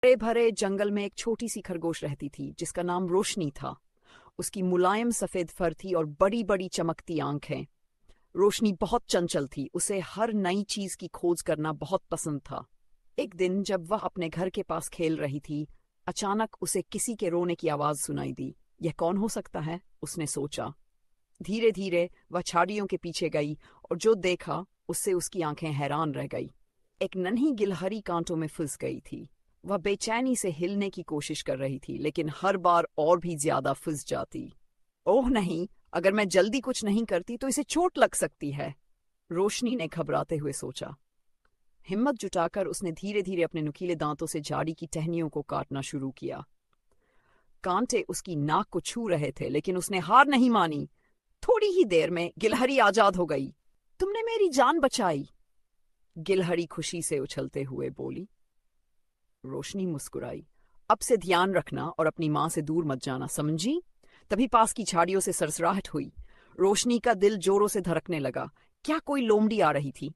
हरे भरे जंगल में एक छोटी सी खरगोश रहती थी जिसका नाम रोशनी था। उसकी मुलायम सफेद फर थी और बड़ी बड़ी चमकती आंखें। रोशनी बहुत चंचल थी, उसे हर नई चीज की खोज करना बहुत पसंद था। एक दिन जब वह अपने घर के पास खेल रही थी, अचानक उसे किसी के रोने की आवाज सुनाई दी। यह कौन हो सकता है, उसने सोचा। धीरे धीरे वह झाड़ियों के पीछे गई और जो देखा उससे उसकी आंखें हैरान रह गई। एक नन्ही गिलहरी कांटों में फंस गई थी। वह बेचैनी से हिलने की कोशिश कर रही थी, लेकिन हर बार और भी ज्यादा फंस जाती। ओह नहीं, अगर मैं जल्दी कुछ नहीं करती तो इसे चोट लग सकती है, रोशनी ने घबराते हुए सोचा। हिम्मत जुटाकर उसने धीरे धीरे अपने नुकीले दांतों से झाड़ी की टहनियों को काटना शुरू किया। कांटे उसकी नाक को छू रहे थे, लेकिन उसने हार नहीं मानी। थोड़ी ही देर में गिलहरी आजाद हो गई। तुमने मेरी जान बचाई, गिलहरी खुशी से उछलते हुए बोली। रोशनी मुस्कुराई। अब से ध्यान रखना और अपनी माँ से दूर मत जाना, समझी? तभी पास की झाड़ियों से सरसराहट हुई। रोशनी का दिल जोरों से धड़कने लगा। क्या कोई लोमड़ी आ रही थी?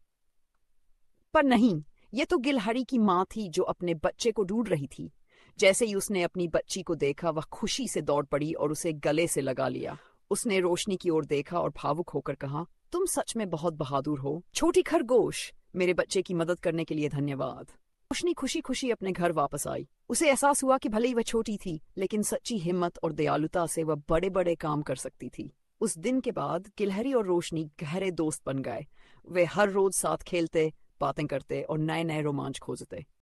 पर नहीं, ये तो गिलहरी की माँ थी जो अपने बच्चे को ढूंढ रही थी। जैसे ही उसने अपनी बच्ची को देखा, वह खुशी से दौड़ पड़ी और उसे गले से लगा लिया। उसने रोशनी की ओर देखा और भावुक होकर कहा, तुम सच में बहुत बहादुर हो, छोटी खरगोश। मेरे बच्चे की मदद करने के लिए धन्यवाद। रोशनी खुशी खुशी अपने घर वापस आई। उसे एहसास हुआ कि भले ही वह छोटी थी, लेकिन सच्ची हिम्मत और दयालुता से वह बड़े बड़े काम कर सकती थी। उस दिन के बाद गिलहरी और रोशनी गहरे दोस्त बन गए। वे हर रोज साथ खेलते, बातें करते और नए नए रोमांच खोजते।